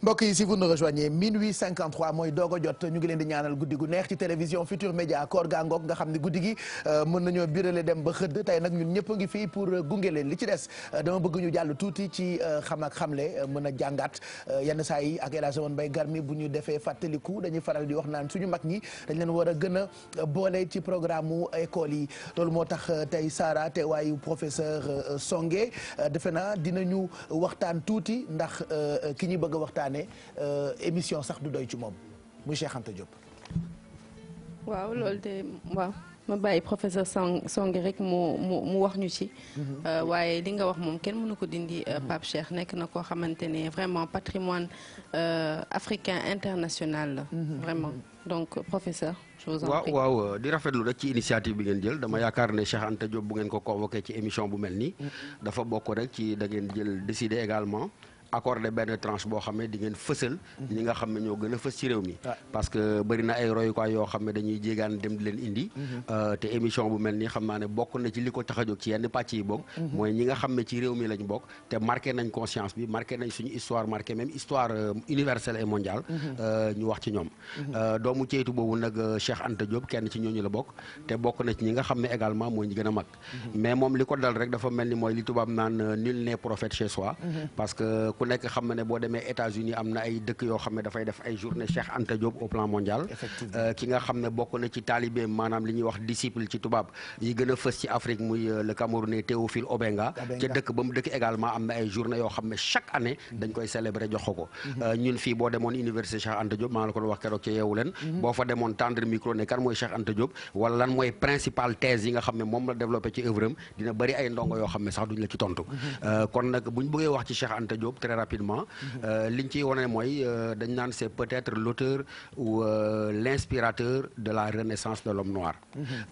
mbokk yi si vous nous rejoignez minuit 53 mooy doog a jot ñu ngi leen di ñaanal guddi gu neex ci télévision Futur Média koor gaa ngoog nga xam ne guddi gi mën nañoo birale dem ba xëdd tey nag ñun ñëpp a ngi fii pour gunge leen li ci des dama bëgg ñu jàll tuuti ci xam ak xamle mën a jàngat yenn saa yi ak El Hadj Mbaye Garmi bu ñu defee fàttaliku dañuy faral di wax naan suñu mag ñi dañ leen war a gën a boole ci programme mu école yi loolu moo tax tey Sara teewaayu professeur Songué defe naa dinañu waxtaan tuuti ndax ki ñu bëgg a waxtaanee émission sax du doy ci moom muy Cheikh Anta Diop. waaw loolu de waaw ma bàyyi professeur Songué rek mu wax ñu ci. waaye li nga wax moom kenn mënu ko dindi. Pape Cheikh nekk na koo xamante ne vraiment patrimoine africain international la. vraiment donc professeur. je vous en prie waaw di rafetlu rek ci initiative bi ngeen jël dama yaakaar ne Cheikh Anta Diop bu ngeen ko convoqué ci émission bu mel nii. dafa bokk rek ci da ngeen jël décider également. accordé benn tranche boo xam ne di ngeen fësal ñi nga xam ne ñoo gën a fës ci réew mi parce que bëri na ay royukaay yoo xam ne dañuy jéegaan dem di leen indi te émission bu mel nii xam naa ne bokk na ci li ko tax a jóg ci yenn pàcc yi bokk mooy ñi nga xam ne ci réew mi lañ bokk te marqué nañ conscience bi marqué nañ suñu histoire marqué même histoire universelle et mondiale ñu wax ci ñoom doomu ceytu boobu nag Cheikh Anta Diop kenn ci ñooñu la bokk te bokk na ci ñi nga xam ne également mooy ñi gën a mag mais moom li ko dal rek dafa mel ni mooy li tubaab naan nul n'est prophète chez soi parce que ku nekk xam na ne boo demee États-Unis am na ay dëkk yoo xam ne dafay def ay journée Cheikh Anta Diop au plan mondial ki nga xam ne bokk na ci taalibe maanaam li ñuy wax disciple ci tubaab yi gën a fës ci Afrique muy le Camerounais Théophile Obenga ca dëkk ba mu dëkk également am na ay journée yoo xam ne chaque année dañ koy célébrer jox ko ñun fii boo demoon université Cheikh Anta Diop maa la ko wax keroog ca yeewu leen boo fa demoon tendre micro ne kan mooy Cheikh Anta Diop wala lan mooy principal thèse yi nga xam ne moom la développé ci œuvre am dina bëri ay ndongo yoo xam ne sax duñ la ci tontu kon nag buñ bëggee wax ci Cheikh Anta Diop très rapidement liñ ciy wane mooy dañ naan c'est peut-être l'auteur ou l'inspirateur de la renaissance de l'homme noir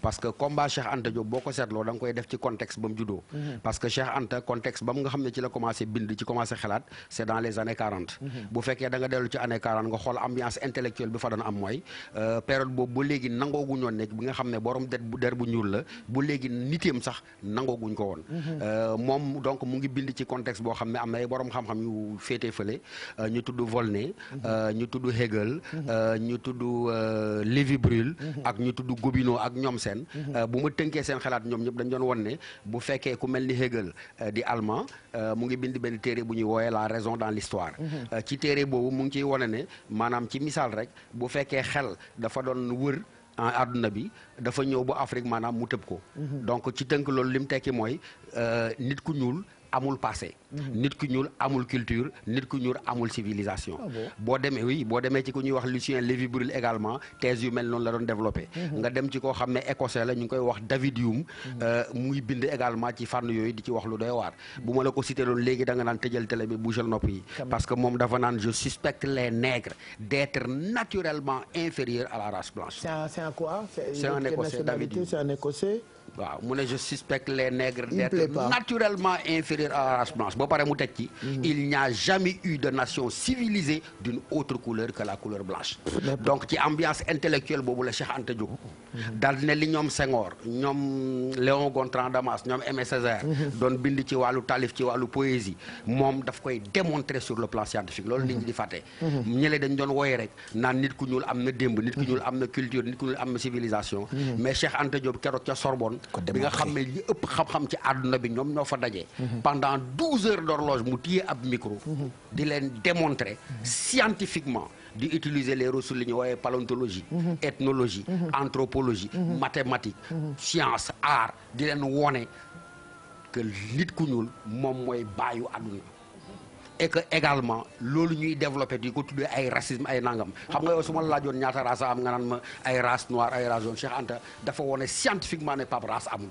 parce que combat Cheikh Anta Diop boo ko seetloo da nga koy def ci contexte ba mu juddoo parce que Cheikh Anta contexte ba mu nga xam ne ci la commencé bind ci commencé xalaat c'est dans les années 40 bu fekkee da nga dellu ci années 40 nga xool ambiance intellectuelle bi fa doon am mooy période boobu ba léegi nangooguñoo nekk bi nga xam ne borom der bu ñuul la bu léegi niteem sax nangooguñ ko woon moom donc mu ngi bind ci contexte boo xam ne am na ay borom xam-xam yu féetee fële ñu tudd Volney ñu tudd Hegel ñu tudd Lévi-Brûlé ak ñu tudd Gobineau ak ñoom seen bu ma tënkee seen xalaat ñoom ñëpp dañ doon won ne bu fekkee ku mel ni Hegel di allemand mu ngi bind benn téere bu ñuy wooyee la raison dans l'histoire ci téere boobu mu ngi ciy wane ne maanaam ci misaal rek bu fekkee xel dafa doon wër en àdduna bi dafa ñëw bu Afrique maanaam mu tëb ko donc ci tënk loolu li mu tekki mooy nit ku ñuul amul passé nit ku ñuul amul culture nit ku ñuul amul civilisation boo demee ci ku ñuy wax Lucien Lévi-Brûlé également thèse yu mel noonu la doon développé nga dem ci koo xam ne écossais la ñu ngi koy wax David Hume muy bind également ci fànn yooyu di ci wax lu doy waar bu ma la ko cité loon léegi da nga naan tëjal télé bi bougeal nopp yi parce que moom dafa naan je suspecte les nègres d'être naturellement inférieurs à la race blanche c'est un quoi c'est un écossais David Hume c'est un écossais waaw mu ne je suspecte les nègres d'être naturellement inférieurs à la race blanche ba pare mu teg ci il n'y a jamais eu de nation civilisée d'une autre couleur que la couleur blanche donc ci ambiance intellectuelle boobu la Cheikh Anta Diop dal ne li ñoom Senghor ñoom Léon Gontran Damas ñoom Aimé Césaire doon bind ci wàllu taalif ci wàllu poésie moom daf koy démontrer sur le plan scientifique loolu nit ñi di fàtte ñële dañ doon wooye rek naan nit ku ñuul am na démb nit ku ñuul am na culture nit ku ñuul am na civilisation mais Cheikh Anta Diop keroog ca Sorbonne bi nga xam ne li ëpp xam-xam ci àdduna bi ñoom ñoo fa daje pendant 12 heures d'horloge mu téye ab micro di leen démontrer scientifiquement di utiliser les ressources li ñu woowee paléontologie ethnologie anthropologie mathématique science art di leen wone que nit ku ñuul moom mooy baayu àdduna et que également loolu ñuy développé di ko tuddee ay racisme ay nangam xam nga yow su ma la laajoon ñaata race am nga naan ma ay race noire ay race jaune Cheikh Anta dafa wone scientifiquement ne Pape race amul.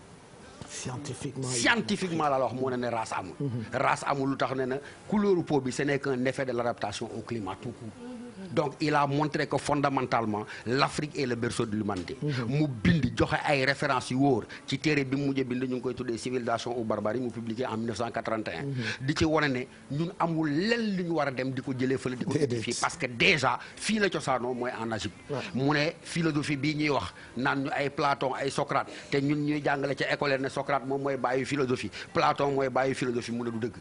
scientifiquement la wax moo ne race amul. race amul lu tax ne na couleur peau bi ce n'est qu'un effet de l'adaptation au climat tout court. donc il a montré que fondamentalement l'Afrique est le berceau de l'humanité mu bind joxe ay références yu wóor ci téere bi mu mujjee bind ñu ngi koy tuddee civilisation ou barbarie mu publié en 1981 di ci wane ne ñun amul lenn li ñu war a dem di ko jëlee fële di ko indi fii parce que déjà fii la cosaanoo mooy en Égypte mu ne philosophie bii ñuy wax naan ñu ay Platon ay Socrate te ñun ñuy jàngale ca école ne Socrate moom mooy bàyyi philosophie Platon mooy bàyyi philosophie mu ne du dëgg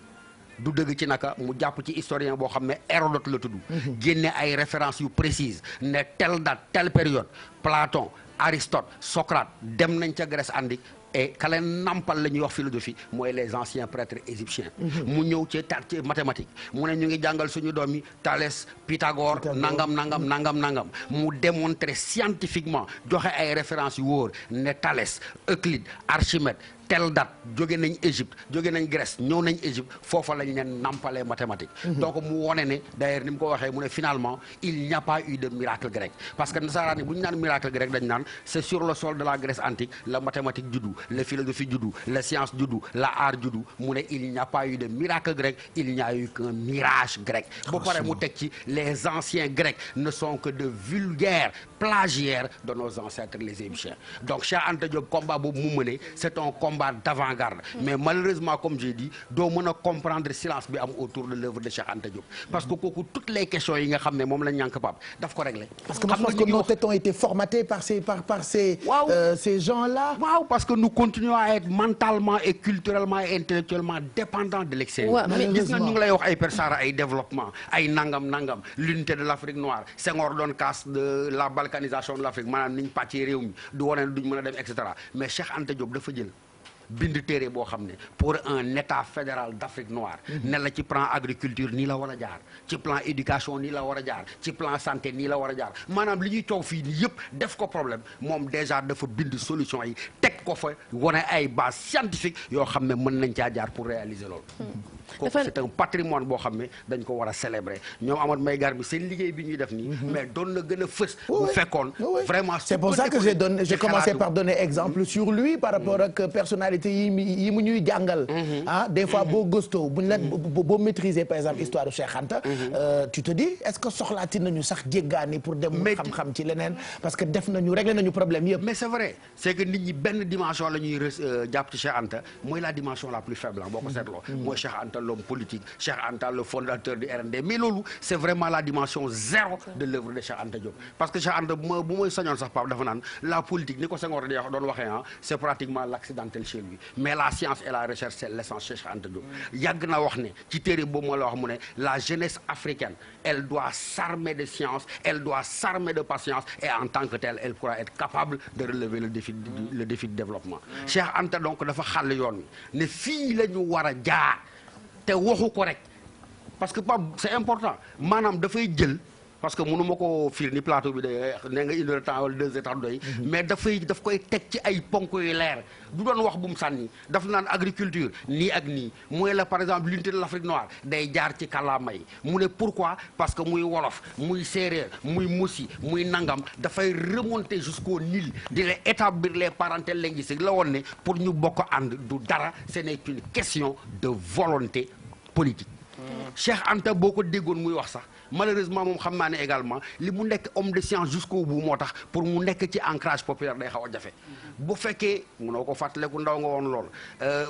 du dëgg ci naka mu jàpp ci historien boo xam ne Hérodote la tudd génne ay références yu précises ne telle date telle période Platon Aristote Socrate dem nañ ca Grèce antique et ka leen nampal la ñuy wax philosophie mooy les anciens prêtres égyptiens mu ñëw ci mathématique mu ne ñu ngi jàngal suñu doom yi Thalès Pythagore nangam mu démontrer scientifiquement joxe ay références yu wóor ne Thalès Euclide Archimède telle date jóge nañ Égypte jóge nañ Grèce ñëw nañ Égypte foofa lañ leen nampalee mathématique donc mu wone ne d'ailleurs ni mu ko waxee mu ne finalement il n'y a pas eu de miracle grec parce que nasaraan yi bu ñu naan miracle grec dañ naan c'est sur le sol de la Grèce antique la mathématique juddu la philosophie juddu la science juddu la art juddu mu ne il n'y a pas eu de miracle grec il n'y a eu qu'un mirage grec ba pare mu teg ci les anciens grecs ne sont que de vulgaires plagiaires de nos ancêtres les Égyptiens donc Cheikh Anta Diop combat boobu mu mëne c'est un combat d'avant-garde mais malheureusement comme j'ai dit doo mën a comprendre silence bi am autour de l'œuvre de Cheikh Anta Diop parce que kooku toutes les questions yi nga xam ne moom la ñànk pap daf ko régler parce que nos têtes ont été formatées par ces gens-là. waaw parce que nous continuons à être mentalement et culturellement et intellectuellement dépendants de l'extérieur gis nga ñu ngi lay wax ay persara ay développement ay nangam l'unité de l'Afrique noire Senghor doon casse de la balkanisation de l'Afrique maanaam niñ pàccee réew mi du wane ne duñ mën a dem et cetera mais Cheikh Anta Diop dafa jël bind téere boo xam ne pour un état fédéral d'Afrique noire ne la ci plan agriculture nii la war a jaar ci plan éducation nii la war a jaar ci plan santé nii la war a jaar maanaam li ñuy coow fii nii yëpp def ko problème moom déjà dafa bind solution yi teg ko fa wane ay base scientifique yoo xam ne mën nañ caa jaar pour réaliser loolu kooku c'est un patrimoine boo xam ne dañ ko war a célébrer ñoom Amadou Mbaye Garmi seen liggéey bi ñuy def nii mais doon na gën a fës bu fekkoon vraiment c'est pour ça que j'ai commencé par donner exemple sur lui par rapport ak personnalité yi mu ñuy jàngal des fois boo gëstoo buñ la boo maîtriser par exemple histoire de Cheikh Anta tu te dis est-ce que soxlaati nañu sax jéggaani pour dem xam-xam ci leneen parce que def nañu régler nañu problème yëpp mais c'est vrai c'est que nit ñi benn dimension la ñuy jàpp ci Cheikh Anta mooy la dimension la plus faible boo ko seetloo mooy Cheikh Anta l'homme politique Cheikh Anta le fondateur du RND mais loolu c'est vraiment la dimension zéro de l'œuvre de Cheikh Anta Diop parce que Cheikh Anta bu mooy sañoon sax Pape dafa naan la politique ni ko Senghor doon waxee c'est pratiquement l'accidentel chez lui mais la science et la recherche c'est l'essence chez Cheikh Anta Diop yàgg na wax ne ci téere boobu moo la wax mu ne la jeunesse africaine elle doit s'armer de science elle doit s'armer de patience et en tant que telle elle pourra être capable de relever le défi de développement Cheikh Anta donc dafa xàll yoon wi ne fii la ñu war a jaar te waxu ko rek parce que Pape c'est important maanaam dafay jël parce que mënu ma ko fiir ni plateau bi de ne nga 1 heure de temps wala 2 heures de temps doy mais daf koy teg ci ay ponk yu leer du doon wax bu mu sànni daf naan agriculture nii ak nii mooy la par exemple l'unité de l'Afrique noire day jaar ci kàllaama yi mu ne pourquoi parce que muy wolof muy séeréer muy mosi muy nangam dafay remonter jusqu'au Nil di la établir les parentèles linguistiques la woon ne pour ñu bokk ànd du dara ce n'est qu'une question de volonté politique Cheikh Anta boo ko déggoon muy wax sax malheureusement moom xam naa ne également li mu nekk homme de science jusqu'au bout moo tax pour mu nekk ci ancrage populaire day xaw a jafe bu fekkee mënoo ko fàttaleku ndaw nga woon lool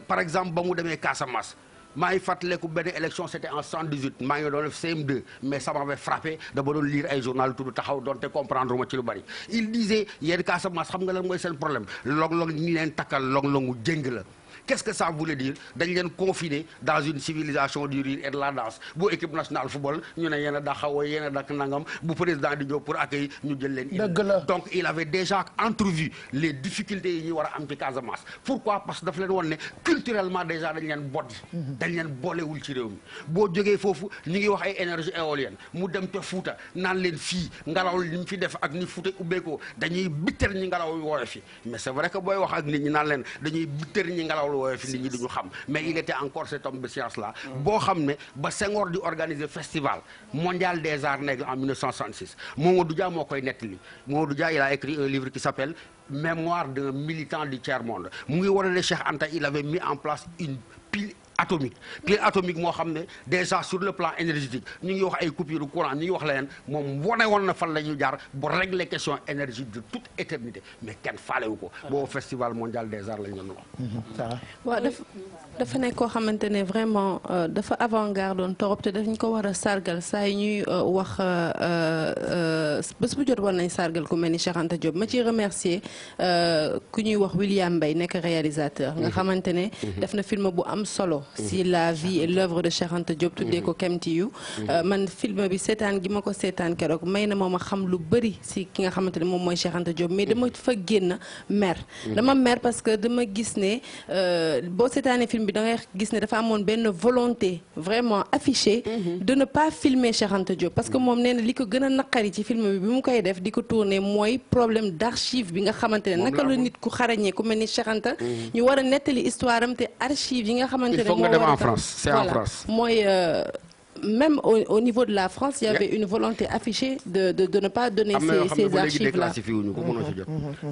par exemple ba mu demee Casamance maa ngi fàttaleku benn élection c'était en 118 maa ngi doon def CM2 mais ça m'avait frappé dama doon lire ay journal tudd taxaw doonte comprendre ma ci lu bari il disait yéen Casamance xam nga lan mooy seen problème long-long ñi leen takkal long-longu jëng la qu'est-ce que ça voulait dire dañ leen confiner dans une civilisation du rire et de la danse bu équipe nationale football ñu ne yéen a daa xaw a yéen a dak nangam bu président di ñëw pour accueillir ñu jël leen donc il avait déjà entrevu les difficultés yi ñuy war a am ci Casamance pourquoi parce que daf leen woon ne culturellement déjà dañ leen boddi dañ leen boolewul ci réew mi boo jógee foofu ñu ngi wax ay énergie éolienne mu dem ca Fuuta naan leen fii ngelaw li ñu fi def ak ni Fuuta ubbeekoo dañuy bitter ñi ngelaw yu woowe fi mais c'est vrai que booy wax ak nit ñi naan leen dañuy bitter ñi ngelaw woowe fi nit ñi duñu xam mais il était encore cet homme de science là boo xam ne ba Senghor di organiser festival mondial des arts nègres en 1966 Mamadou Dia moo koy nettali Mamadou Dia il a écrit un livre qui s'appelle Mémoire d'un militant du tiers-monde mu ngi wane ne Cheikh Anta il avait mis en place une pile atomique moo xam ne déjà sur le plan énergétique ñu ngi wax ay coupure courant ñu ngi wax leneen moom wane woon na fan la ñuy jaar bu régler question énergie de toute éternité mais kenn faalewu ko boo festival mondial des arts lañ doon wax waaw dafa nekk koo xamante ne vraiment dafa avant-garde doon torop te dañ ko war a sargal saa yi ñuy wax bés bu jot war nañ sargal ku mel ni Cheikh Anta Diop ma ciy remercier ku ñuy wax William Mbaye nekk réalisateur nga xamante ne def na film bu am solo si la vie et l'œuvre de Cheikh Anta Diop tuddee ko Kemti yu man film bi seetaan gi ma ko seetaan keroog may na ma xam lu bëri si ki nga xamante ne moom mooy Cheikh Anta Diop mais dama fa génn mer dama mer parce que dama gis ne boo seetaanee film bi da ngay gis ne dafa amoon benn volonté vraiment affichée de ne pas filmer Cheikh Anta Diop parce que moom nee na li ko gën a naqari ci film bi mu koy def di ko tourner mooy problème d'archive bi nga xamante ne naka la nit ku xarañee ku mel ni Cheikh Anta ñu war a nettali histoire am te archive yi nga xamante ne moo war a en France c'est en France mooy même au niveau de la France il y avait une volonté affichée de ne pas donner ces archives là wuñu ko mënoo ci jot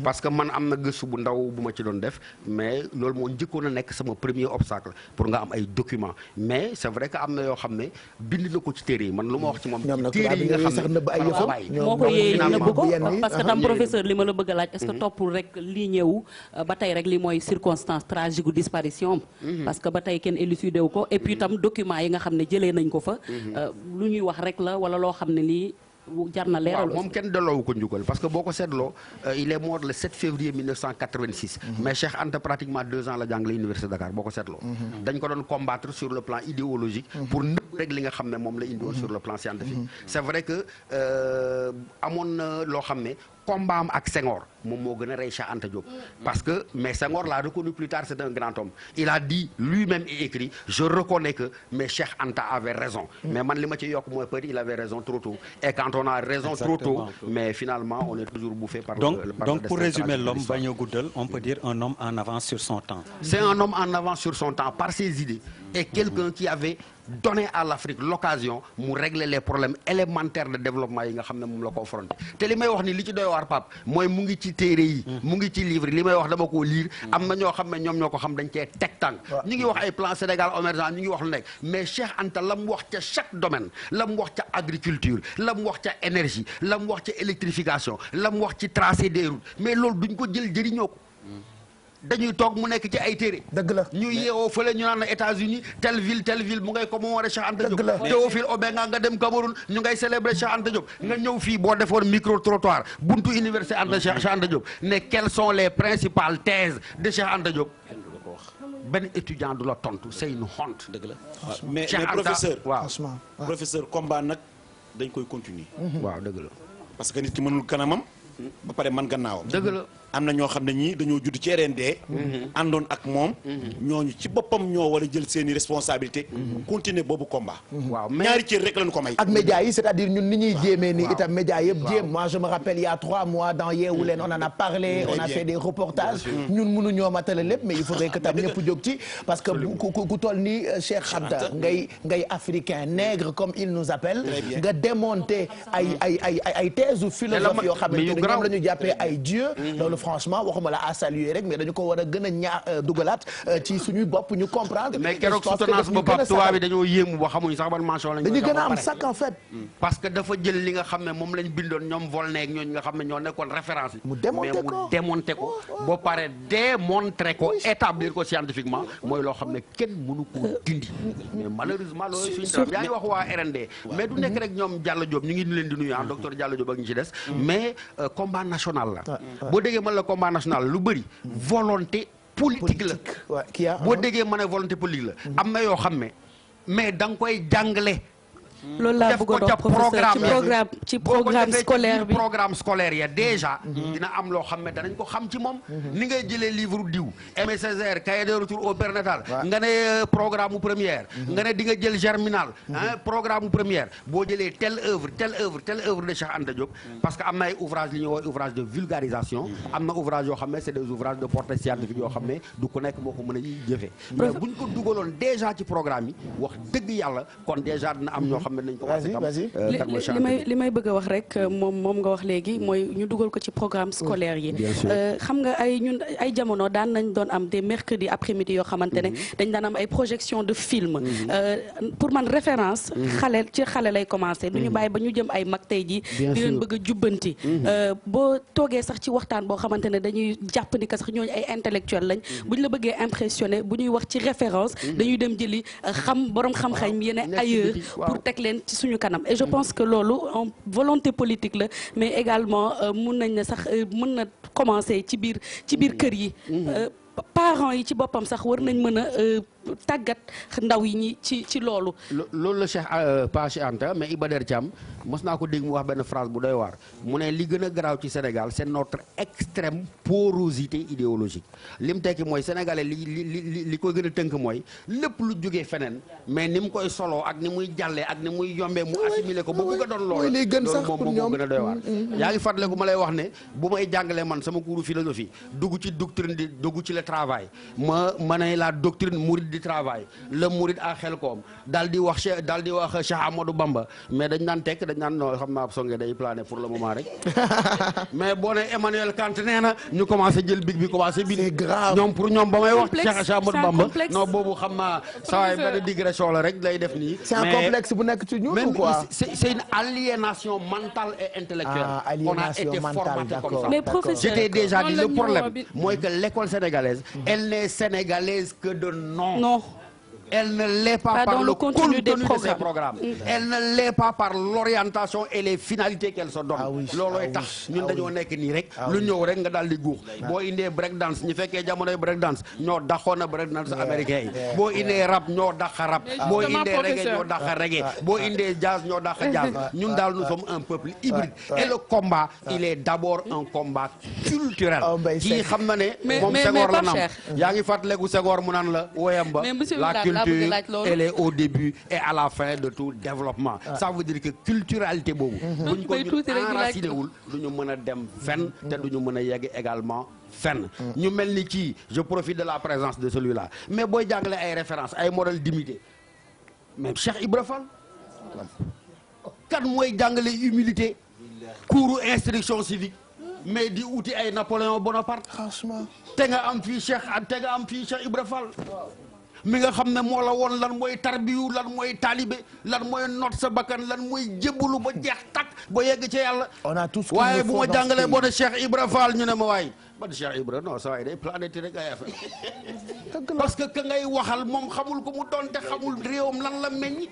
parce que man am na gëstu bu ndaw bu ma ci doon def mais loolu moo njëkkoon a nekk sama premier obstacle pour nga am ay documents mais c'est vrai que am na yoo xam ne bind na ko ci téere yi man lu ma wax ci moom téere yi nga xam ne moo ko yee nëbb ko parce que tam professeur li ma la bëgg a laaj est-ce que toppul rek lii ñëw ba tey rek li mooy circonstance tragique u disparition parce que ba tey kenn élucidé wu ko et puis tam documents yi nga xam ne jëlee nañ ko fa lu ñuy wax rek la wala loo xam ne lii jar na leeral moom kenn delloowu ko njukkal parce que boo ko seetloo il est mort le 7 février 1986 mais Cheikh Anta pratiquement 2 ans la jàngale université de Dakar boo ko seetloo dañ ko doon combattre sur le plan idéologique pour nëbb rek li nga xam ne moom la indiwoon sur le plan scientifique c'est vrai que amoon na loo xam ne combat am ak Senghor moom moo gën a rey Cheikh Anta Diop parce que mais Senghor l'a reconnu plus tard c'est un grand homme il a dit lui-même et écrit je reconnais que mais Cheikh Anta avait raison mais man li ma ci yokk mooy peut-être il avait raison trop tôt et quand on a raison trop tôt mais finalement on est toujours bouffé par donc pour résumer l'homme bañ a guddal on peut dire un homme en avance sur son temps c'est un homme en avance sur son temps par ses idées et quelqu'un qui avait donné à l'Afrique l'occasion mu régler les problèmes élémentaires de développement yi nga xam ne moom la confronté te li may wax ni li ci doy waar Pape mooy mu ngi ci téere yi mu ngi ci livre li may wax dama koo lire am na ñoo xam ne ñoom ñoo ko xam dañ cee teg tànk ñu ngi wax ay plan Sénégal émergent ñu ngi wax lu nekk mais Cheikh Anta la mu wax ca chaque domaine la mu wax ca agriculture la mu wax ca énergie la mu wax ca électrification la mu wax ci tracé des routes mais loolu duñ ko jël jëriñoo ko dañuy toog mu nekk ci ay téere dëgg la ñu yeewoo fële ñu naan États-Unis telle ville mu ngay commémorer Cheikh Anta Diop Théophile Obenga nga dem Cameroun ñu ngay célébrer Cheikh Anta Diop nga ñëw fii boo defoon micro trottoir buntu université Cheikh Anta Diop ne quelles sont les principales thèses de Cheikh Anta Diop benn étudiant du la tontu c'est une honte. dëgg la mais professeur professeur combat nag dañ koy continuer waaw dëgg la parce que nit ki mënul kanamam ba pare man gannaawam dëgg la am na ñoo xam ne ñii dañoo judd ci RND àndoon ak moom ñooñu ci boppam ñoo war a jël seeni responsabilité continuer boobu combat waaw ñaari cër rek lañu ko may ak médias yi c'est-à-dire ñun ni ñuy jéemee ni itam médias yëpp jéem moi je me rappelle il y a 3 mois dans Yeewu Leen on en a parlé on a fait des reportages ñun mënu ñoo matale lépp mais il faudrait que tam ñëpp jóg ci parce que ku toll ni Cheikh Anta ngay africain nègre comme il nous appelle nga démonter ay thèses ou philosophes yoo xamante ne ñoom la ñu jàppee ay dieux franchement waxuma la à saluer rek mais dañu ko war a gën a ñaa dugalaat ci suñuy bopp ñu comprendre. mais keroog soutenance ba Pape tubaab bi dañoo yéemu ba xamuñu sax ban mention lañ dañuy gën a am sac en fait. parce que dafa jël li nga xam ne moom lañ bindoon ñoom Volney ak ñooñu nga xam ne ñoo nekkoon référence yi. mu démonter ko ba pare démontrer ko établir ko scientifiquement mooy loo xam ne kenn mënu ko dindi. mais malheureusement loolu suñu yaa ngi wax waa RND. mais du nekk rek ñoom Diallo Diop ñu ngi leen di nuyu docteur Diallo Diop ak ñi ci des. mais combat national la. boo déggee man la combat national lu bëri volonté politique la boo déggee ma ne volonté politique la am na yoo xam ne mais da nga koy jàngale loolu laa bëgg a doon professeur ci programme scolaire bi programme scolaire ya déjà dina am loo xam ne danañ ko xam ci moom ni ngay jëlee livre diw Aimé Césaire cahier de retour au pernatal nga ne programme mu première nga ne di nga jël germinal programme mu première boo jëlee telle œuvre de Cheikh Anta Diop parce que am na ay ouvrage li ñuy wax ouvrage de vulgarisation am na ouvrage yoo xam ne c'est des ouvrages de portée scientifique yoo xam ne du ku nekk moo ko mën a jëfee mais buñ ko dugaloon déjà ci programme yi wax dëgg yàlla kon déjà dina am ñoo li may bëgg a wax rek moom nga wax léegi mooy ñu dugal ko ci programme scolaire yi xam nga ay jamono daan nañ doon am des mercredis après-midi yoo xamante ne dañ daan am ay projection de film pour man référence xale lay commencer du ñu bàyyi ba ñu jëm ay mag tey ji di leen bëgg a jubbanti boo toogee sax ci waxtaan boo xamante ne dañuy jàpp ni que sax ñooñu ay intellectuel lañ bu ñu la bëggee impressionné bu ñuy wax ci référence dañuy dem jëli borom xam-xam yeneen ailleurs pour teg leen ci suñu kanam et je pense que loolu volonté politique la mais également mun nañ ne sax mën na commencer ci biir kër yi parents yi ci boppam sax war nañ mën a tàggat ndaw yi ñi ci loolu. loolu la Cheikh pas Cheikh Anta mais Iba Der Thiam mos naa ko dégg mu wax benn phrase bu doy waar mu ne li gën a garaaw ci Sénégal c'est notre extrême porosité idéologique lim tekki mooy sénégalais li koy gën a tënk mooy lépp lu jógee feneen mais ni mu koy soloo ak ni muy jàllee ak ni muy yombee mu assimilé ko ba bëgg a doon loolu moom moo gën a doy waar. yaa ngi fàttaliku ma lay wax ne bu may jàngalee man sama cours philosophie dugg ci doctrine di dugg ci le travail ma ne la doctrine mouride du travail le mouride à xel koom daal di wax Cheikh Amadou Bamba mais dañ naan tekk dañ naan non xam naa songe day plané pour le moment rek mais boo ne Emmanuel Kant nee na ñu commencé jël big bi commencé bind ñoom pour ñoom ba may wax Cheikh Amadou Bamba non boobu xam naa sawaay benn digression la rek lay def nii c'est un complexe bu nekk ci ñun ou quoi c'est une aliénation mentale et intellectuelle on a été formaté comme ça mais professeur j'étais déjà dit le problème mooy que l'école sénégalaise elle n'est sénégalaise que de nom. Non. Elle ne l'est pas par le contenu des programmes. Elle ne l'est pas par l'orientation et les finalités qu'elle se donne. loolooy tax ñun dañoo nekk nii rek lu ñëw rek nga daal di guux boo indee break dance ñu fekkee jamonoy break dance ñoo daxoon na break dance américain yi boo indee rap ñoo daxa rap boo indee reggae ñoo daxa reggae boo indee jazz ñoo daxa jazz ñun daal nous sommes un peuple hybride et le combat il est d'abord un combat culturel kii xam na ne moom Senghor la nam yaa ngi fàttaleku Senghor mu naan la woyam ba la culture elle est au début et à la fin de tout développement ça veut dire que culturalité boobu buñ ko enraciné wul du ñu mën a dem fenn te du ñu mën a yegg également fenn ñu mel ni kii je profite de la présence de celui-là mais booy jàngale ay références ay modèles d'imiter même Cheikh Ibra Fall kan mooy jàngale humilité cours instruction civique mais di uti ay Napoléon Bonaparte franchement te nga am fii Cheikh Ibra Fall mi nga xam ne moo la woon lan mooy tarbiyu lan mooy taalibe lan mooy not sa bakkan lan mooy jébbalu ba jeex takk ba yegg ci yàlla waaye bu ma jàngalee boo ne Cheikh Ibra Fall ñu ne ma waay ban Cheikh Ibra non sa waay day planète rek ay affaire parce que ka ngay waxal moom xamul ko mu doon te xamul réewam lan la meññ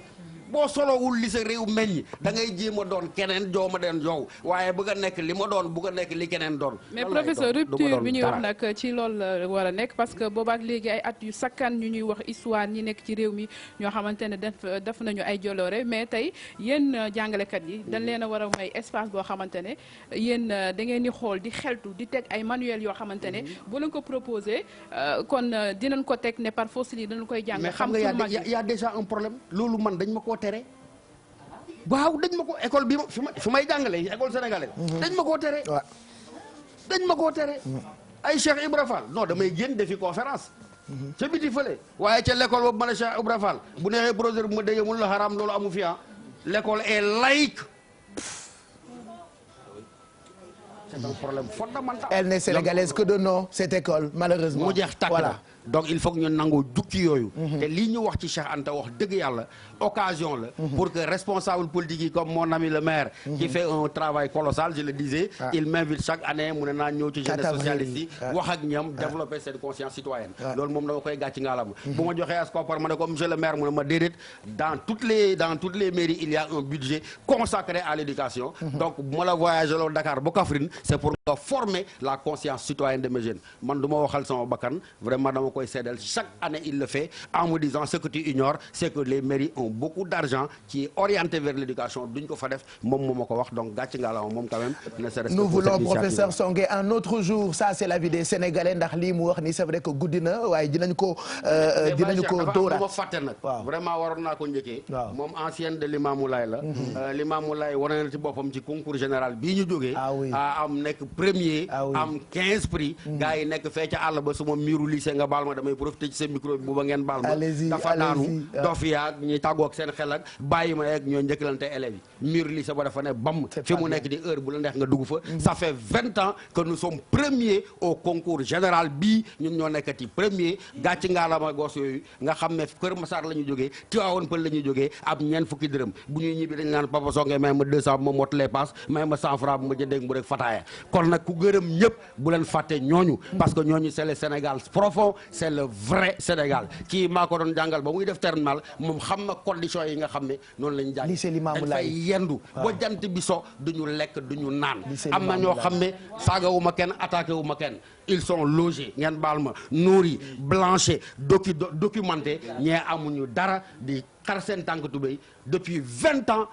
boo solowul li sa réew meññ da ngay jéem a doon keneen jooma den jow waaye bëgg a nekk li ma doon bëgg a nekk li keneen doon mais professeur rupture bi ñuy wax nag ci loolu la war a nekk parce que boobaak léegi ay at yu sakkan ñu ñuy wax histoire ñi nekk ci réew mi ñoo xamante ne def nañu ay joloore mais tey yéen jàngalekat yi dañ leen a war a may espace boo xamante ne yéen da ngeen di xool di xeltu di teg ay manuel yoo xamante ne bu leen ko proposé kon dinañ ko teg ne par force lii dañ koy jàng mais xam nga y a déjà un problème loolu man dañ ma koo tere waaw dañ ma ko école bi fi may jàngale école sénégalaise dañ ma koo tere dañ ma koo tere ay Cheikh Ibra Fall non damay génn defi conférence ca biti fële waaye ca l'école boobu ma ne Cheikh Ibra Fall bu neexee professeur bu ma déggee mun la xaraam loolu amu fi l'école est laïque c'est un problème fondamental elle n'est sénégalaise que de nom cette école malheureusement mu jeex tàkk la donc il faut que ñu nangoo jukki yooyu te lii ñu wax ci Cheikh Anta wax dëgg yàlla occasion la pour que responsable politique yi comme mon ami le maire qui fait un travail colossal je le disais il m'invite chaque année mu ne naa ñëw ci jeunesse socialiste yi wax ak ñoom développer cette conscience citoyenne loolu moom dama koy gàcc ngaalama bu ma joxee as koppar ma ne comme monsieur le maire mu ne ma déedéet dans toutes les mairies il y a un budget consacré à l'éducation donc bu ma la voyagé loolu Dakar ba Kaffrine c'est pour nga former la conscience citoyenne de mes jeunes man du ma waxal sama bakkan vraiment dama koy seddal chaque année il le fait en me disant ce que tu ignores c'est que les mairies ont beaucoup d'argent qui est orienté vers l'éducation duñ ko fa def moom moo ma ko wax donc gàcc nga la moom quand même ne serait-ce que nous voulons professeur Songué un autre jour ça c'est la vie des Sénégalais ndax lii mu wax ni c'est vrai que guddi na waaye dinañ ko dóoraat ma fàtte nag vraiment waroon naa ko njëkkee moom ancienne de Limamoulaye la Limamoulaye wane na ci boppam ci concours général bii ñu jógee am nekk premier am 15 prix gars yi nekk fee ca àll ba suma miiru lycée nga baal ma damay profiter ci seen micro bi bu ba ngeen baal ma dafa daanu dof yaag ñuy tàggoog seen xel ak bàyyi ma yeeg ñoo njëkkalante élèves yi miiru lycée ba dafa ne bam fi mu nekk di heure bu la neex nga dugg fa ça fait 20 ans que nous sommes premiers au concours général bii ñun ñoo nekkati premier gàcc ngaalama gos yooyu nga xam ne Kër Massar la ñu jógee Tivaouane Peulh la ñu jógee ab ñeent fukki dërëm bu ñuy ñibbi dañ naan Papa Songué may ma 200 bu ma mottalee paas may ma 100 francs bu ma jëndee mu rek fataaya kon nag ku gërëm ñëpp bu leen fàtte ñooñu parce que ñooñu c'est le Sénégal profond c'est le vrai Sénégal kii maa ko doon jàngal ba muy def terminal moom xam na conditions yi nga xam ne noonu lañu jàng dañ fay yendu ba jant bi so duñu lekk duñu naan am na ñoo xam ne saagawuma kenn attaqué wu ma kenn ils sont logés ngeen baal ma nourris blanchis documentés ñee amuñu dara di xar seen tànk tubéy depuis 20 ans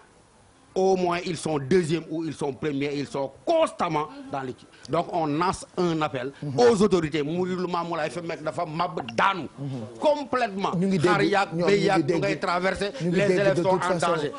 au moins ils sont deuxième ou ils sont premiers ils sont constamment dans l'équipe donc on lance un appel aux autorités Mouride Mamoulaye fa mekk dafa mab daanu complètement xar yaag béy yaag ñu ngay traversé les élèves sont en danger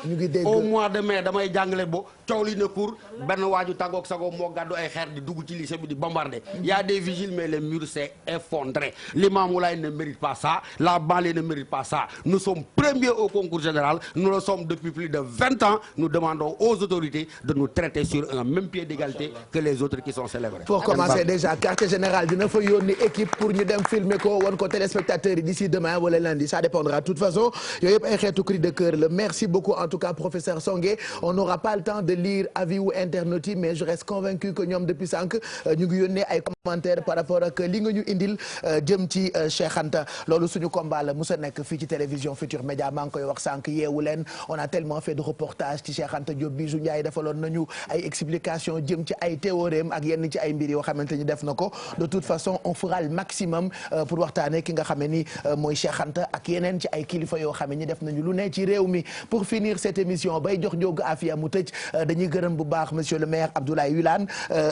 au mois de mai damay jàngale bo coow li ne cours benn waaju tàggoog sago moo gàddu ay xeer di dugg ci lycée bi di bombarder y a des vigiles mais le mur s'est effondré Limamoulaye ne mérite pas ça la banlieue ne mérite pas ça nous sommes premiers au concours général nous le sommes depuis plus de 20 ans nous demandons aux autorités de nous traiter sur un même pied d'égalité que les autres qui sont célébrés. Pour commencer déjà quartier général dina fa yónni équipe pour ñu dem filmer ko wan ko téléspectateurs yi d'ici demain wala lundi ça dépendra de toute façon yooyu yëpp ay xeetu cri de cœur la merci beaucoup en tout cas professeur Songué on n'aura pas le temps de lire avis ou internautes yi mais je reste convaincu que ñoom depuis sànq ñu ngi yónnee ay commentaires par rapport ak li nga ñu indil jëm ci Cheikh Anta loolu suñu combat la musa nekk fii ci télévision Futur Média maa ngi koy wax sànq yeewu leen on a tellement fait de reportages ci Cheikh Anta Diop Bijou Ndiaye defaloon nañu ay explications jëm ci ay théorèmes ak yenn ci ay mbir yoo xamante ni def na ko de toute façon on fera le maximum pour waxtaanee ki nga xam ne ni mooy Cheikh Anta ak yeneen ci ay kilifa yoo xam ne def nañu lu ne ci réew mi pour finir cette émission bay jox njóogu Afia mu tëj dañuy gërëm bu baax monsieur le maire Abdoulaye Wilane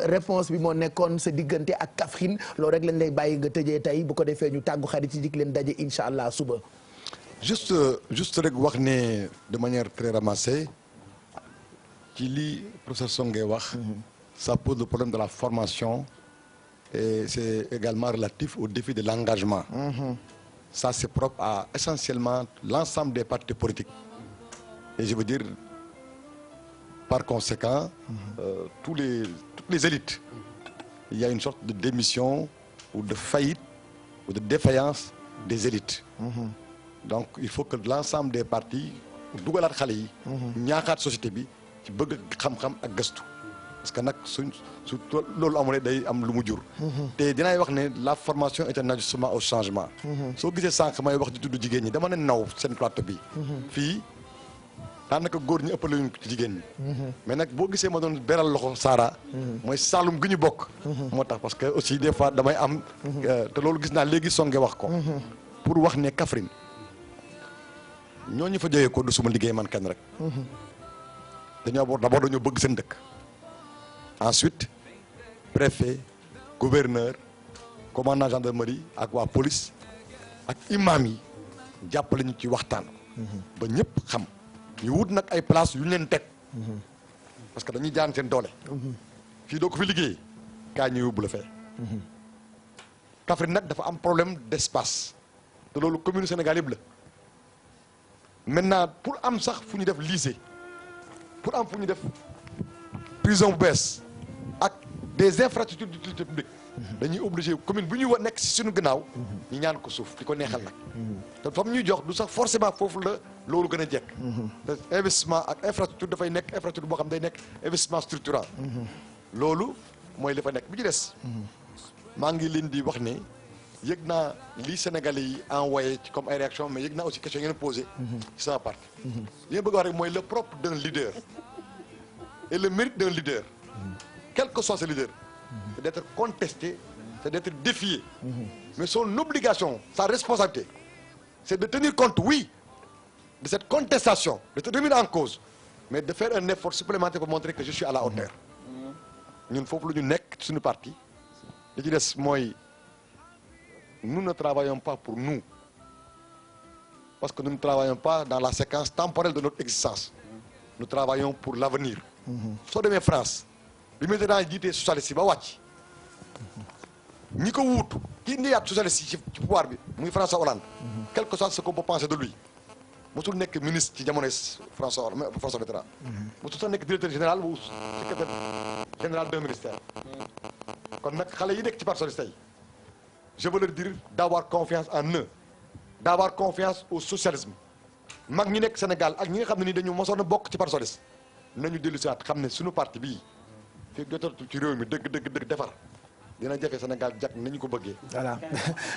réponse bi moo nekkoon sa diggante ak Kaffrine loolu rek lañ lay bàyyi nga tëjee tey bu ko defee ñu tàggu xarit yi dik leen daje incha allah suba. juste rek wax ne de manière très ramassée ci li professeur Songué wax. Ça pose le problème de la formation et c'est également relatif au défi de l'engagement. Ça c'est propre à essentiellement l'ensemble des partis politiques. Et je veux dire par conséquent toutes les élites. Il y a une sorte de démission ou de faillite ou de défaillance des élites. Donc il faut que l'ensemble des partis dugalaat xale yi ñaaxaat société bi ci bëgg xam-xam ak gëstu. Parce que nag su loolu amulee day am lu mu jur. te dinaay wax ne la formation est un ajustement au changement. soo gisee sànq may wax di tudd jigéen ñi dama ne naw seen plateau bi. fii daanaka góor ñi ëppale ñu ci jigéen ñi. mais nag boo gisee ma doon beral loxo Sara. mooy Saalum gi ñu bokk. moo tax parce que aussi des fois damay am. te loolu gis naa léegi Songué wax ko. pour wax ne Kaffrine ñooñu fa jógee ko du suma liggéey man kenn rek. d'abord dañoo bëgg seen dëkk. Ensuite préfet gouverneur commandant gendarmerie ak waa police ak imam yi jàppale ñu ci waxtaan. ba ñëpp xam ñu wut nag ay place yu ñu leen teg. parce que dañuy jaan seen doole. fii doo ko fi liggéey kaa ñu yóbbu la fee. Kaffrine nag dafa am problème d'espace te loolu commune Sénégal yëpp la maintenant pour am sax fu ñu def lycée pour am fu ñu def prison bu bees ak des infrastructures d'utilité publique dañuy obligé commune bu ñuy nekk si suñu gannaaw ñu ñaan ko suuf di ko neexal nag te fam ñuy jox du sax forcément foofu la loolu gën a jekk te investissement ak infrastructure dafay nekk infrastructure boo xam day nekk investissement structurant loolu mooy li fa nekk bi ci des maa ngi leen di wax ne yëg naa li Sénégalais yi envoyé ci comme ay réaction mais yëg naa aussi question ngeen posé ci sama parti li nga bëgg wax rek mooy le propre d'un leader et le mérite d'un leader quel que soit ce leader c'est d'être contesté c'est d'être défié mais son obligation sa responsabilité c'est de tenir compte oui de cette contestation de te remettre en cause mais de faire un effort supplémentaire pour montrer que je suis à la hauteur ñun foofu la ñu nekk ci suñu parti li ci des mooy nous ne travaillons pas pour nous parce que nous ne travaillons pas dans la séquence temporelle de notre existence nous travaillons pour l'avenir soo demee France bi Mitterrand jiitee socialiste yi ba wàcc ñi ko wuutu ki indiwaat socialiste yi ci pouvoir bi muy François Hollande quel que soit ce qu'on peut penser de lui mosul nekk ministre ci jamonoy François Mitterrand mosul sax nekk directeur général ou secrétaire général d'un ministère kon nag xale yi nekk ci parti socialiste tey je veux leur dire d'avoir confiance en eux d'avoir confiance au socialisme mag ñi nekk Sénégal ak ñi nga xam ne ni dañu mosoon a bokk ci parti socialiste nañu dellu si waat xam ne suñu parti bii fii jotatul ci réew mi dëgg defar dina jafe Sénégal jag nañu ko bëggee. voilà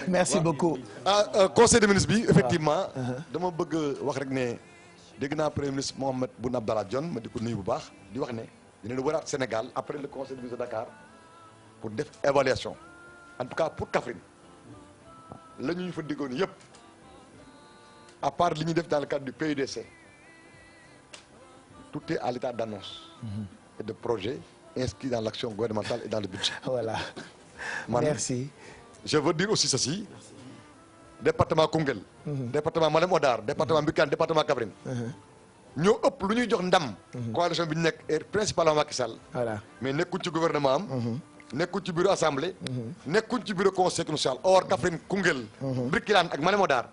merci beaucoup. conseil des ministres bi effectivement. dama bëgg wax rek ne dégg naa premier ministre Mohamed Boun Abdallah Dionne ma di ko nuyu bu baax di wax ne dina waraat Sénégal après le conseil des ministres de Dakar pour def évaluation en tout cas pour Kaffrine la ñu fa diggoon yëpp à part li ñuy def dans le cadre du PUDC tout est à l'état d'annonce et de projet inscrit dans l'action gouvernementale et dans le budget. Voilà. Merci. Je veux dire aussi ceci. Département Koungheul. Département Malem Hodar, département Mbikane, département Kaffrine. ñoo ëpp lu ñuy jox ndam. coalition bi ñu nekk et principalement Macky Sall. Voilà. mais nekkuñ ci gouvernement am. nekkuñ ci bureau assemblée. nekkuñ ci bureau conseil social. or Kaffrine Koungheul. Birkelane ak Malem Hodar.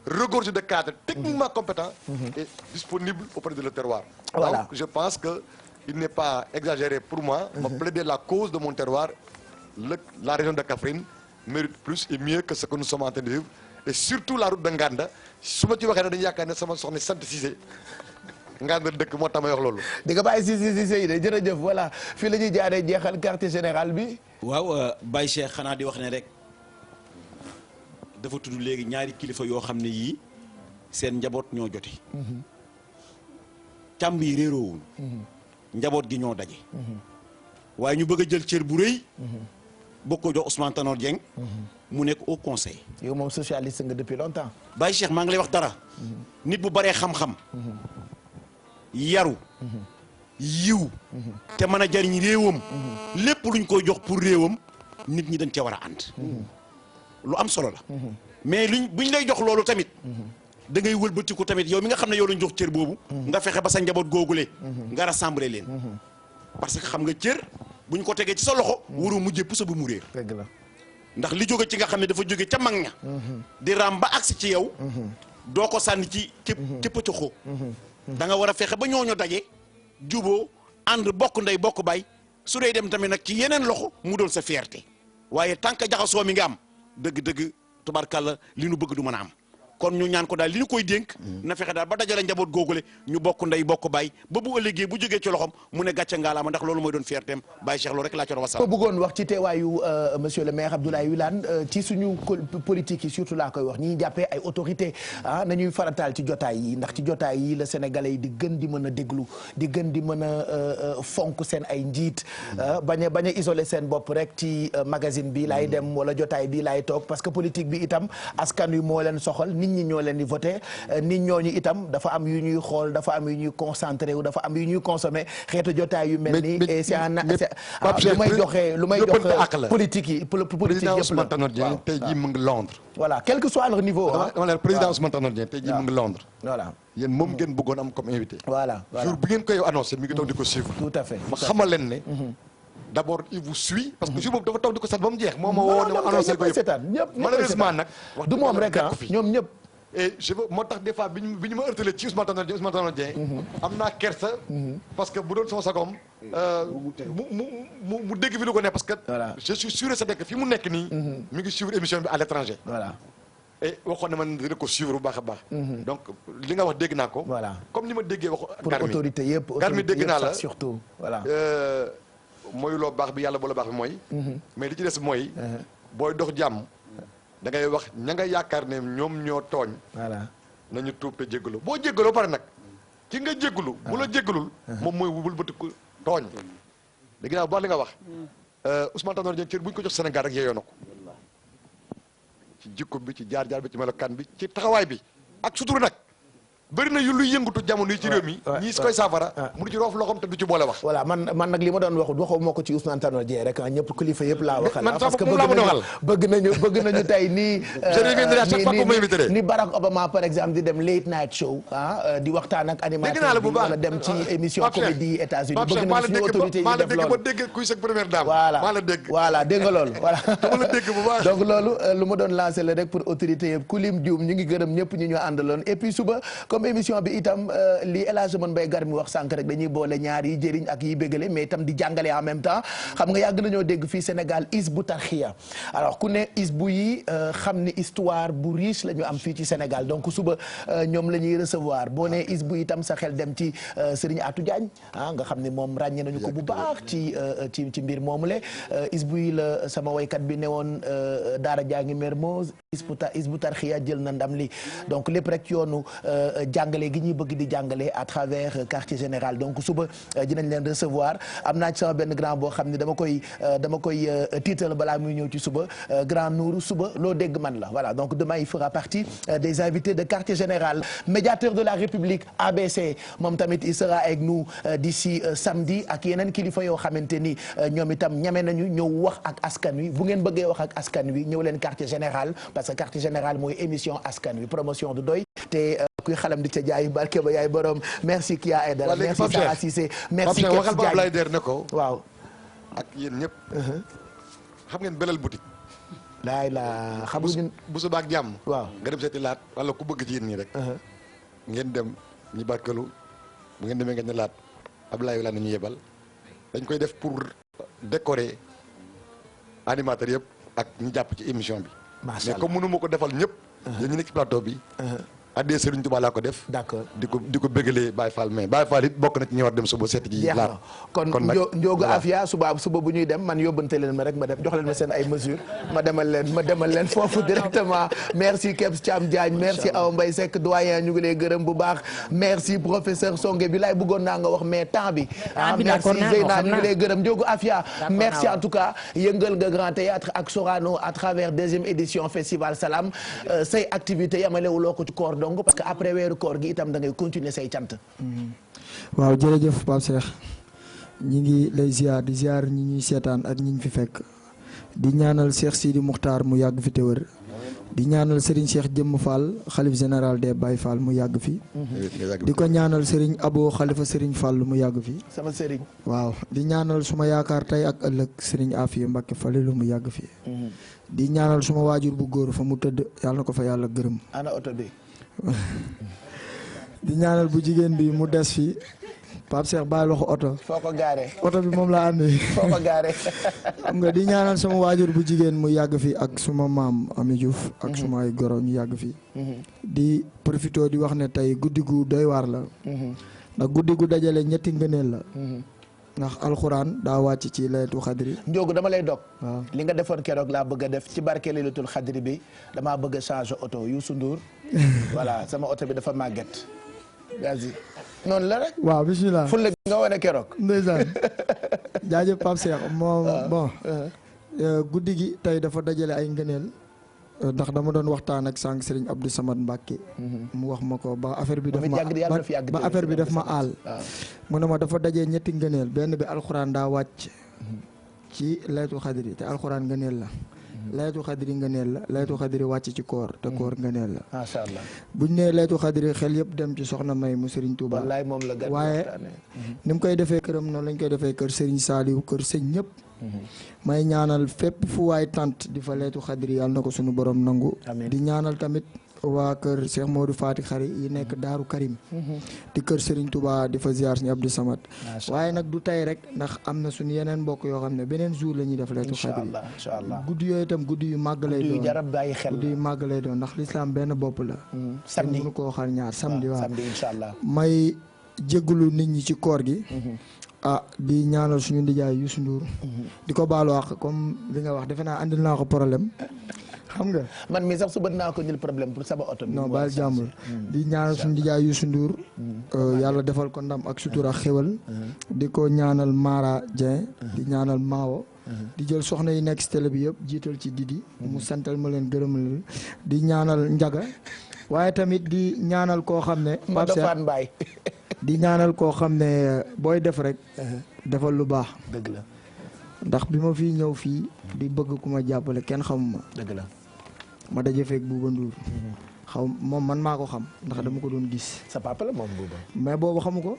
regorge de cadres techniquement compétents. et disponibles auprès de le terroir. Voilà. Donc je pense que il n'est pas exagéré pour moi. de plaider la cause de mon terroir. La région de Kaffrine mérite plus et mieux que ce que nous sommes en train de vivre. Et surtout la route de Nganda su ma ci waxee ne dañu yaakaar ne sama soxna sant Cissé Nganda dëkk moo tax ma wax loolu. di nga bàyyi Cissé yi de jërëjëf voilà fii la ñuy jaaree jeexal quartier général bi. waaw Baye Cheikh xanaa di wax ne rek dafa tudd léegi ñaari kilifa yoo xam ne yii seen njaboot ñoo jote. càmb yi réeroowul. njaboot gi ñoo daje. waaye ñu bëgg a jël cër bu rëy. boo ko jox Ousmane Tanor Dieng. mu nekk au conseil. yow moom socialiste nga depuis longtemps. Baye Cheikh maa ngi lay wax dara. nit bu baree xam-xam. yaru. yiw. te mën a jariñ réewam. lépp luñ koy jox pour réewam nit ñi dañ cee war a ànd. lu am solo la. mais buñ lay jox loolu tamit. da ngay wëlbatiku tamit yow mi nga xam ne yow lañ jox cër boobu. nga fexe ba sa njaboot googule. nga rassembler leen. parce que xam nga cër buñ ko tegee ci sa loxo. waroo mujjee puso bu mu réer. dëgg la. ndax li jóge ci nga xam ne dafa jóge ca mag ña. di raam ba agsi ci yow. doo ko sànni ci képp ca xoo. da nga war a fexe ba ñooñu daje. juboo ànd bokk ndey bokk bay su dee dem tamit nag ci yeneen loxo mu doon sa fierté waaye tant que jaxasoo mi nga am dëgg-dëgg tubarkàlla li nu bëgg du mën a am. kon ñu ñaan ko daal li ñu koy dénk. na fexe daal ba dajale njaboot googule ñu bokk ndey bokk baay ba bu ëllëgee bu jógee ci loxom mu ne gàcce ngaalaama ndax loolu mooy doon fiertéem Baye Cheikh loolu rek laa ci doon wasalaam. ko bëggoon wax ci teewaayu monsieur le maire Abdoulaye Wilane ci suñu politique yi surtout laa koy wax ñi jàppee ay autorité nañuy farataal ci jotaay yi ndax ci jotaay yi la sénégalais yi di gën di mën a déglu di gën di mën a fonk seen ay njiit bañ a isolé seen bopp rek ci magazine bi laay dem wala jotaay bi laay toog parce que politique bi itam askan wi moo leen soxal nit ñi ñoo leen di voté nit ñooñu itam dafa am yu ñuy xool dafa am yu ñuy concentré wu dafa am yu ñuy consommé xeetu jotaay yu mel nii et c'est lu may jox politique yi président Ousmane Tanor Dieng tey jii mu ngi Londres. voilà quel que soit leur niveau. président Ousmane Tanor Dieng tey jii mu ngi Londres. voilà yéen moom ngeen bëggoon am comme invité. voilà jour bi ngeen koy annoncé mi ngi toog di ko suivre. tout à fait ma xamal leen ne. d'abord il vous suit. parce que jour boobu dafa toog di ko sat ba mu jeex. moom moo woo ne ma annoncé ko yëpp malheureusement nag. du moom rek ñoom ñëpp. et je veux moo tax des fois bi ñu ma heurtelé ci Ousmane Tanor Dieng am naa kersa. parce que bu doon sama sagom mu dégg fi lu ko ne parce que. je suis sûr et certain que fi mu nekk nii. mi ngi suivre émission bi à l'étranger. voilà. et waxoon na man dina ko suivre bu baax a baax. donc li nga wax dégg naa ko. voilà comme ni ma déggee waxu. pour autorité yëpp Garmi dégg naa la surtout voilà. mooy loo baax bi yàlla bu la baax bi mooy. mais li ci des mooy. booy dox jàmm. da ngay wax ña nga yaakaar ne ñoom ñoo tooñ. voilà nañu tuub te jéggalu boo jéggaloo pare nag ki nga jéggalu. bu la jéggalul. moom mooy wëlbatiku tooñ. léegi nag baax li nga wax. Ousmane Tanor Dieng cër bu ñu ko jox Sénégal rek yeeyoo na ko. ci jikko bi ci jaar-jaar bi ci melokaan bi ci taxawaay bi ak sutura nag. bëri na yu luy yëngatu jamono yi ci réew mi. ñii si koy saafara. mu ci roof loxoom te du ci boole wax. voilà man nag li ma doon waxu moo ko ci Ousmane Tanor Dieng rek ñëpp kilifa yëpp laa waxal. parce que bëgg nañu tey nii. ni Barack Obama par exemple di dem late night show. di waxtaan ak animateur bi wala dem ci émission comédie États-Unis bëgg nañu suñu autorité yi def loolu. ba dégg kuy sa première dame. voilà dégg nga loolu voilà. dama la dégg bu baax. donc loolu lu ma doon lancé la rek pour autorité yëpp ku lim juum ñu ngi gërëm ñëpp ñu àndaloon et puis suba comme comme émission bi itam li El Hadj Mbaye Gar mi wax sànq rek dañuy boole ñaar yi jëriñ ak yi bégale mais itam di jàngale en même temps xam nga yàgg nañoo dégg fii Sénégal Hizbut Tarqiyyah alors ku ne Hizbu yi xam ni histoire bu riche la ñu am fii ci Sénégal donc suba ñoom la ñuy recevoir boo nee Hizbu itam sa xel dem ci Serigne Atou Diagne nga xam ne moom ràññee nañu ko bu baax ci mbir moomule Hizbu yi la sama waykat bi ne woon Daara jaa ngi Mermoz Hizbut Tarqiyyah jël na ndam li donc lépp rek ci yoonu jàngale gi ñuy bëgg di jàngale à travers quartier général donc suba dinañ leen recevoir am naa ci sama benn grand boo xam ne dama koy tiital balaa muy ñëw ci suba grand Nourou suba loo dégg man la voilà donc demain il fera partie des invités de quartier général médiateur de la République ABC moom tamit il sera avec nous d'ici samedi ak yeneen kilifa yoo xamante ni ñoom itam ñame nañu ñëw wax ak askan wi bu ngeen bëggee wax ak askan wi ñëw leen quartier général parce que quartier général mooy émission askan wi promotion du doy te kuy xalam di ca jaay barke ba yaay borom merci Kia Aidara merci Sara Cissé merci waxal ba Ablaye Der ne ko waaw ak yéen ñëpp xam ngeen belal boutique laay la xam nga bu subaa ak jàmm waaw nga dem seeti laat wala ku bëgg ci yéen ñi rek ngeen dem ñu barkelu bu ngeen demee ngeen ne laat Ablaye la nañu yebal dañ koy def pour décorer animateur yëpp ak ñu jàpp ci émission bi mais comme mënu ma ko defal ñëpp yéen ñu nekk ci plateau bi addee Serigne Touba laa ko def. d'accord di ko bëggalee Baye Fall mais Baye Fall it bokk na ci ñi war dem suba seeti ji laat kon Ndiogu Afia suba bu ñuy dem man yóbbante leen ma rek ma dem jox leen ma seen ay mesures ma demal leen foofu directement merci Kebs Thiam Diagne merci Awa Mbaye Seck doyen ñu ngi lay gërëm bu baax merci professeur Songe bi laay bëggoon naa nga wax mais temps bi merci Zeyna ñu ngi lay gërëm Ndiogu Afia merci en tout cas yëngal nga Grand Théâtre ak Sorano à travers deuxième édition Festival Salam say activités yamalewuloo ko ci koor donc parce que après weeru koor gi itam da ngay continuer say cant. waaw jërëjëf Pape Cheikh ñi ngi lay ziar di ziar ñi ñuy seetaan ak ñi ñu fi fekk di ñaanal Cheikh Sidi Muxtaar mu yàgg fi te wër di ñaanal Serigne Cheikh Jëmm Fall xalif général des Baye Fall mu yàgg fi. di ko ñaanal Serigne Abo xalifa Serigne Fall mu yàgg fi. sama Serigne. waaw di ñaanal suma yaakaar tey ak ëllëg Serigne Afia Mbacke Falilu mu yàgg fi. di ñaanal suma waajur bu góor fa mu tëdd yàlla na ko fa yàlla gërëm. ana oto bi. di ñaanal bu jigéen bi mu des fi Pape Cheikh bàyyi loxo oto. foo ko gaaree. oto bi moom la àndee. foo ko gaaree. xam nga di ñaanal sama waajur bu jigéen mu yàgg fi ak suma maam Ami Diouf. ak suma ay goro ñu yàgg fi. di profité di wax ne tey guddi gu doy waar la. ndax guddi gu dajale ñetti ngëneel la. ndax alxuraan daa wàcc ci laylatul xadri. Ndiogu dama lay dog. waaw li nga defoon keroog laa bëgg a def ci barke laylatul xadri bi damaa bëgg a changer oto Youssou Ndour. voilà sama oto bi dafa màgget. vas-y noonu la rek. waaw bismillah fulle nga wane keroog. ndeysaan jaajëf Pape Cheikh moom bon. guddi gi tey dafa dajale ay ngëneel. ndax dama doon waxtaan ak sànq Serigne Abdou Samad Mbacke. mu wax ma ko ba affaire bi daf ma aal. mu ne ma dafa dajee ñetti ngëneel benn bi alxuraan daa wàcc. ci laylatul xadri te alxuraan ngëneel la. laylatul xadri ngëneel la laylatul xadri wàcc ci koor te koor ngëneel la. macha allah buñ nee laylatul xadri xel yëpp dem ci soxna May mu Serigne Touba. wallaay moom la waaye ni mu koy defee këram noonu lañ koy defee kër Serigne Saliou kër sëñ ñëpp. may ñaanal fépp fu waay tant di fa laylatul xadri yàlla na ko suñu borom nangu. di ñaanal tamit waa kër Cheikh Modou Fati Xari yi nekk Daaru Karim. di kër Serigne Touba di fa ziar suñu Abdou Samad. waaye nag du tey rek ndax am na suñu yeneen mbokk yoo xam ne beneen jour la ñuy def laylatul xadri. incha allah guddi yooyu itam guddi yu màgg lay doon jarab bàyyi xel guddi yu màgg lay doon ndax lislaam benn bopp la. samedi mënu koo xar ñaar samedi waaw samedi incha allah. may jégalu nit ñi ci koor gi. di ñaanal suñu ndijaay Youssou Ndour. di ko baalu àq comme li nga wax defe naa andil naa ko problème. xam nga man mii sax su bët naa ko indil problème pour sama oto bi. non baal jàmbur di ñaanal suñu ndijaay Youssou Ndour. yàlla defal ko ndam ak sutura xéwal. di ko ñaanal Mara Dieng. di ñaanal Maawo. di jël soxna yi nekk si télé bi yëpp jiital ci Didi. mu santal ma leen gërëm leen di ñaanal Njaga waaye tamit di ñaanal koo xam ne. Pape Cheikh di ñaanal koo xam ne booy def rek. defal lu baax. dëgg la. ndax bi ma fii ñëw fii di bëgg ku ma jàppale kenn xamuma. dëgg la. ma daje feeg Bouba Ndour. xaw moom man maa ko xam ndax dama ko doon gis. sa papa la moom Bouba. mais boobu xamu ko.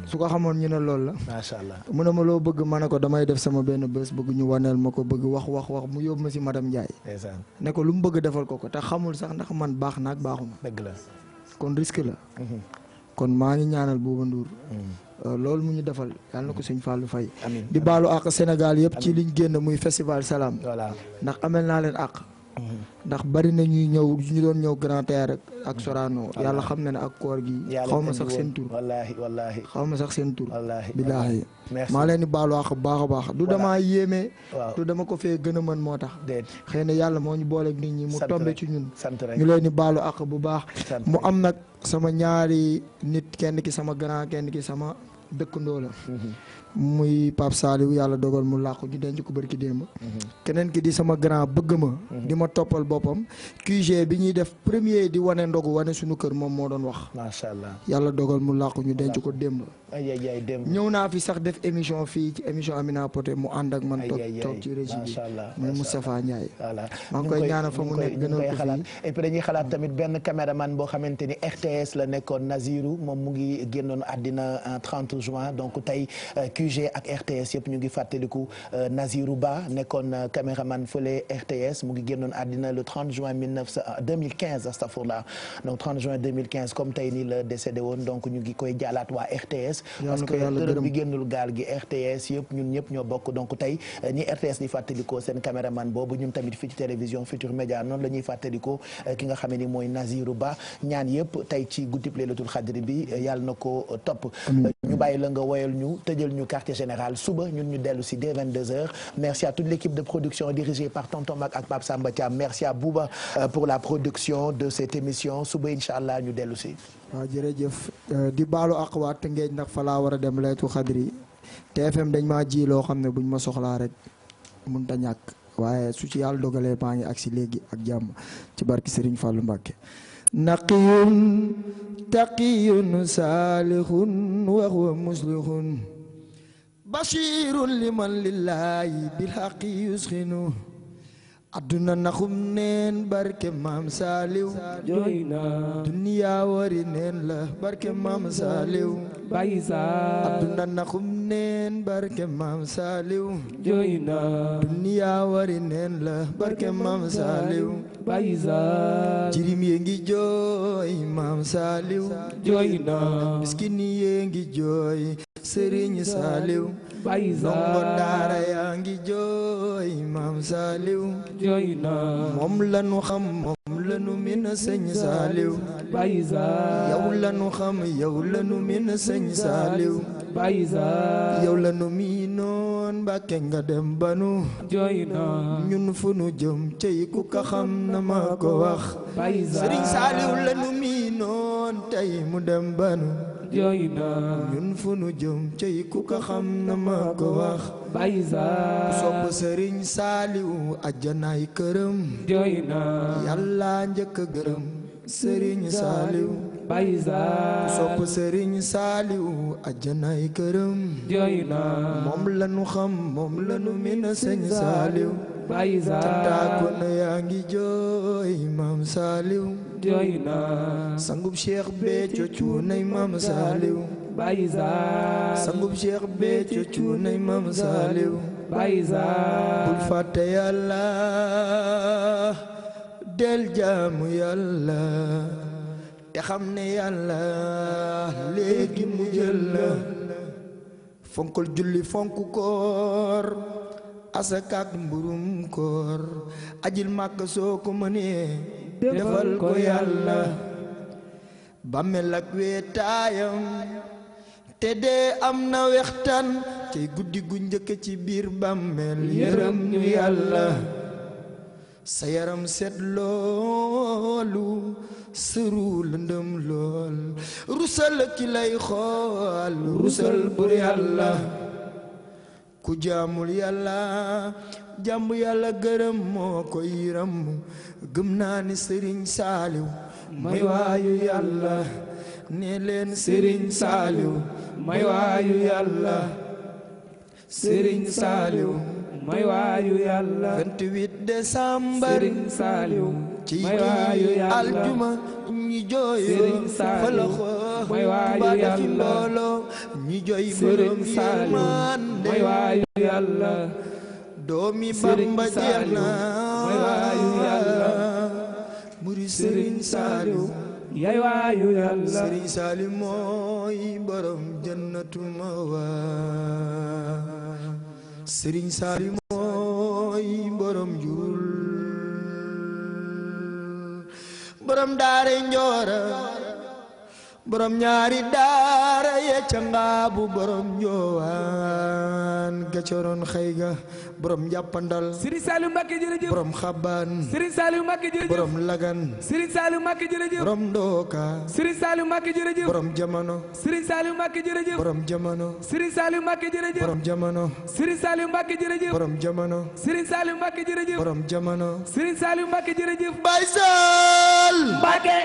su ko xamoon ñu ne loolu la. macha allah mu ne ma loo bëgg ma ne ko damay def sama benn bés bëgg ñu waneel ma ko bëgg wax mu yóbbu ma si madame Ndiaye. ne ko lu mu bëgg defal ko te xamul sax ndax man baax na ak baaxuma. dëgg la. kon risque la kon maa ngi ñaanal Bouba Ndour loolu mu ñu defal yàlla na ko sëñ Fallou Faye di baalu àq Sénégal yëpp ci liñ génn muy festival Salam ndax amel naa leen àq ndax bari na ñuy ñëw ñu doon ñëw Grand Théâtre ak Sorano yàlla xam na ne ak koor gi xaw ma sax seen tur wallaahi xaw ma sax seen tur billaahi maa leen di baalu àq baax a baax du dama yéeme du dama ko fee gën a mën moo tax xëy na yàlla moo ñu booleeg nit ñi mu tombe ci ñun ñu leen di baalu àq bu baax mu am nag sama ñaari nit kenn ki sama grand kenn ki sama dëkkandoo la muy Pape Saliou yàlla dogal mu làqu ñu denc ko barki démb keneen ki di sama grand bëgg ma di ma toppal boppam QG bi ñuy def premier di wane ndogu wane suñu kër moom moo doon wax macha allah yàlla dogal mu làqu ñu denc ko démb ñëw naa fi sax def émission fii ci émission Amina Poté mu ànd ak man toog ci régie bi muy Moustapha Ndiaye maa ngi koy ñaanal fa mu nekk gënal ko fii et puis dañuy xalaat tamit benn caméraman boo xamante ni RTS la nekkoon Nazirou moom mu ngi génnoon àddina en 30 juin donc tey QG ak RTS yëpp ñu ngi fàttaliku Nazirou Ba nekkoon caméraman fële RTS mu ngi génnoon àddina le 30 juin 2015 astafurlah donc 30 juin 2015 comme tey nii la décédé woon donc ñu ngi koy jaalaat waa RTS parce que dërëm bi génnul gaal gi RTS yëpp ñun ñëpp ñoo bokk donc tey ni RTS di fàttalikoo seen caméraman boobu ñun tamit fii ci télévision Futur Média noonu la ñuy fàttalikoo ki nga xam ne ni mooy Nazirou Ba ñaan yëpp tey ci guddib Laylatul Qadr bi yàlla na ko topp ñu bàyyi la nga woyal ñu tëjal ñu quartier général suba ñun ñu dellu si dès 22h merci à toute l'équipe de production dirigée par Tonton Mac ak Pape Samba Thiam merci à Bouba pour la production de cette émission suba incha allah ñu dellu si waaw jërëjëf di baalu ak waa Tëngéej ndax fa laa war a dem Laylatul Qadr TFM dañ maa ji loo xam ne buñ ma soxlaa rek mënut a ñàkk waaye su ci yàlla dogalee maa ngi agsi léegi ak jàmm ci barki Serigne Fallou Mbacké naqiyun taqiyun saalihun wa huwa muslihun bashirun liman lillahi bilhaqi yusxinu adduna naxum neen barke maam Saliw jooyna duniya wari neen la barke maam Saliw baysa adduna naxum neen barke maam Saliw jooyna duniya wari neen la barke maam Saliw baysa jirim yee ngi jooy maam Saliw jooyna miskin yee ngi jooy Serigne Saliw baysa ndongo daara yaa ngi jooy maam Saliw jooy na moom lanu xam moom lanu min sëñ Saliw baysa yow lanu xam yow lanu min sëñ Saliw baysa yow lanu miinoon Mbàkke nga dem banu jooy na ñun fu nu jëm cey ku ka xam na ma ko wax baysa Serigne Saliw lanu miinoon tey mu dem banu jooy na ñun fu nu jëm cey ku ka xam na ma ko wax baysa sopp Serigne Saliw ajjanaay këram jooy na yàlla njëkk a gërëm Serigne Saliw baysa sopp Serigne Saliw ajjanaay këram jooy na moom lanu xam moom lanu min sëñ Saliw baysa cantaakon yaa ngi jooy maam Saliw jooy na sangub Cheikh Béthio cuunay maam Saliw baysa sangub Cheikh Béthio cuunay maam Saliw baysa bul fàtte yàlla del jaamu yàlla te xam ne yàlla léegi mu jël la fonkal julli fonk koor asakaak mburum koor ajil màkk soo ko mënee defal ko yàlla bàmmeel ak weetaayam te dee am na wextaan tey guddi gu njëkk ci biir bàmmeel yërëm ñu yàlla sa yaram set loolu sëru lëndëm lool rusal ki lay xool rusal bur yàlla ku jaamul yàlla jàmb yàlla gërëm moo ko yiram gëm naa ni Serigne Saliw may waayu yàlla ne leen Serigne Saliw may waayu yàlla Serigne Saliw may waayu yàlla 28 décembre Serigne Saliw ci aljuma ñi jooy Serigne Saliw may waayu yàlla ñi jooy Serigne Saliw may waayu yàlla doomi Bamba jeex na may waayu yàlla muri Serigne Saliw yaay waayu yàlla Sëriñ Salim mooy borom jannatu mawa Sëriñ Salim mooy borom jurul borom daare njoora borom ñaari daara ya ca ngaabu borom njoowaan gacoron xayga borom njàppandal Serigne Saliou Mbacké jërëjëf borom xabaan Serigne Saliou Mbacké jërëjëf borom lagan Serigne Saliou Mbacké jërëjëf borom ndooka Serigne Saliou Mbacké jërëjëf borom jamono Serigne Saliou Mbacké jërëjëf borom jamono Serigne Saliou Mbacké jërëjëf borom jamono Serigne Saliou Mbacké jërëjëf borom jamono Serigne Saliou Mbacké jërëjëf borom jamono Serigne Saliou Mbacké jërëjëf Baye Sall Mbacké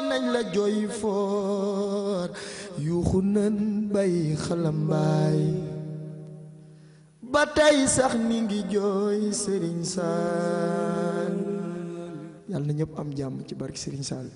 nañ la jooy foor yuuxu nan bay xalambaay ba tey sax ni ngi jooy Serigne Sall yàlla na ñëpp am jàmm ci barke Serigne Sall